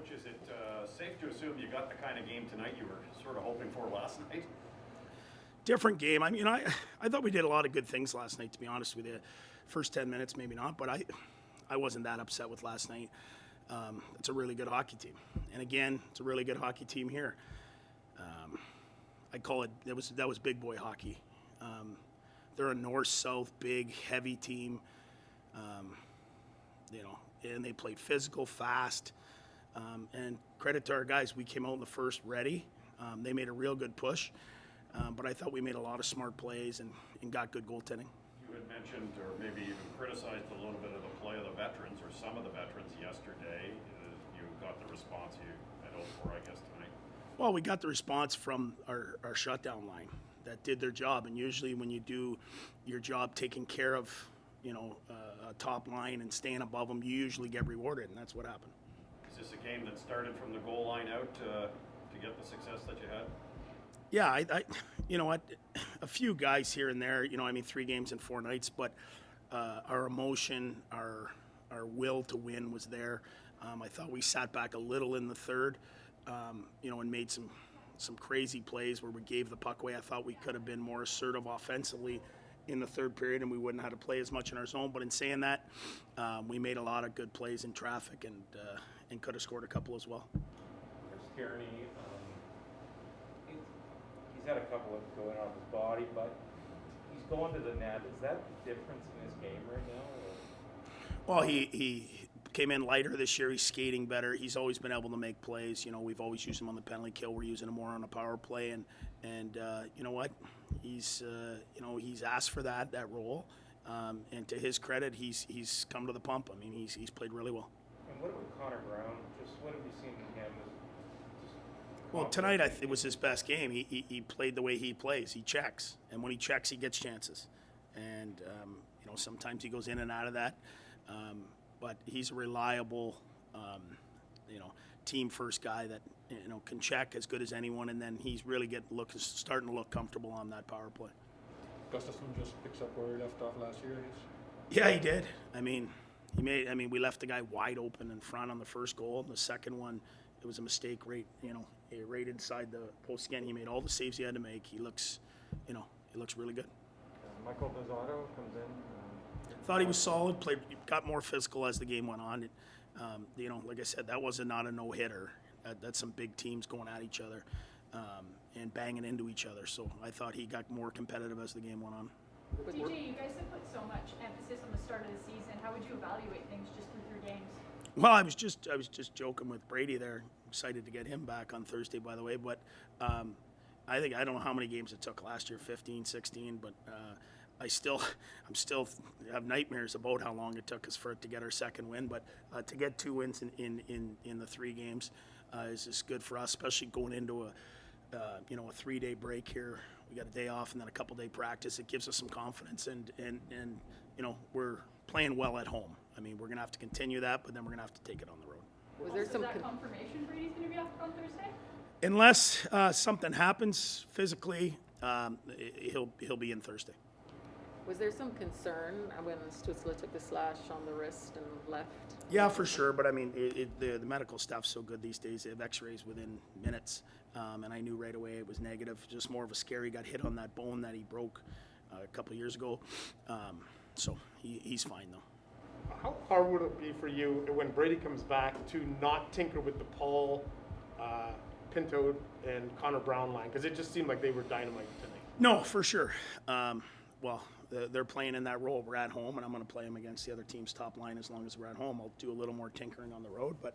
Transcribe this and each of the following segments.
Coach, is it safe to assume you got the kind of game tonight you were sort of hoping for last night? Different game. I mean, I thought we did a lot of good things last night, to be honest with you. First 10 minutes, maybe not, but I wasn't that upset with last night. It's a really good hockey team. And again, it's a really good hockey team here. I call it, that was big boy hockey. They're a north-south, big, heavy team. And they played physical, fast. And credit to our guys, we came out in the first ready. They made a real good push. But I thought we made a lot of smart plays and got good goaltending. You had mentioned, or maybe even criticized a little bit of the play of the veterans, or some of the veterans yesterday. You got the response you had hoped for, I guess, tonight. Well, we got the response from our shutdown line that did their job. And usually when you do your job taking care of, a top line and staying above them, you usually get rewarded, and that's what happened. Is this a game that started from the goal line out to get the success that you had? Yeah, I you know what, a few guys here and there, 3 games in 4 nights, but our emotion, our will to win was there. I thought we sat back a little in the third, and made some crazy plays where we gave the puck away. I thought we could have been more assertive offensively in the third period, and we wouldn't have had to play as much in our zone. But in saying that, we made a lot of good plays in traffic and could have scored a couple as well. There's Kearney. He's had a couple of going on his body, but he's going to the net. Is that the difference in his game right now? Or? Well, he came in lighter this year. He's skating better. He's always been able to make plays. We've always used him on the penalty kill. We're using him more on a power play, and you know what? He's asked for that role, and to his credit, he's come to the pump. I mean, he's played really well. And what about Connor Brown? Just what have you seen in him? Well, tonight it was his best game. He played the way he plays. He checks, and when he checks, he gets chances. And sometimes he goes in and out of that. But he's a reliable, team first guy that can check as good as anyone, and then he's really starting to look comfortable on that power play. Gustafson just picks up where he left off last year, I guess. Yeah, he did. We left the guy wide open in front on the first goal. The second one, it was a mistake right inside the post again. He made all the saves he had to make. He looks really good. Michael Bizzato comes in. Thought he was solid. Got more physical as the game went on. Like I said, that was not a no-hitter. That's some big teams going at each other and banging into each other. So I thought he got more competitive as the game went on. TJ, you guys have put so much emphasis on the start of the season. How would you evaluate things just through 3 games? Well, I was just joking with Brady there. Excited to get him back on Thursday, by the way. But I don't know how many games it took last year, 15, 16, but I'm still have nightmares about how long it took us for it to get our second win. But to get 2 wins in the 3 games is just good for us, especially going into a 3-day break here. We got a day off and then a couple-day practice. It gives us some confidence, and we're playing well at home. I mean, we're gonna have to continue that, but then we're gonna have to take it on the road. Was there some confirmation Brady's going to be out on Thursday? Unless something happens physically, he'll be in Thursday. Was there some concern when Stützle took the slash on the wrist and left? Yeah, for sure. But I mean, the medical stuff's so good these days. They have X-rays within minutes, and I knew right away it was negative. Just more of a scare. He got hit on that bone that he broke a couple of years ago. So he's fine though. How hard would it be for you when Brady comes back to not tinker with the Paul, Pinto, and Connor Brown line? Because it just seemed like they were dynamite tonight. No, for sure. They're playing in that role. We're at home, and I'm going to play them against the other team's top line as long as we're at home. I'll do a little more tinkering on the road, but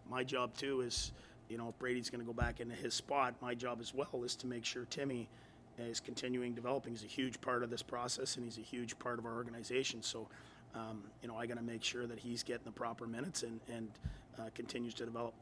my job too is, if Brady's going to go back into his spot, my job as well is to make sure Timmy is continuing developing. He's a huge part of this process, and he's a huge part of our organization. So, I got to make sure that he's getting the proper minutes and continues to develop.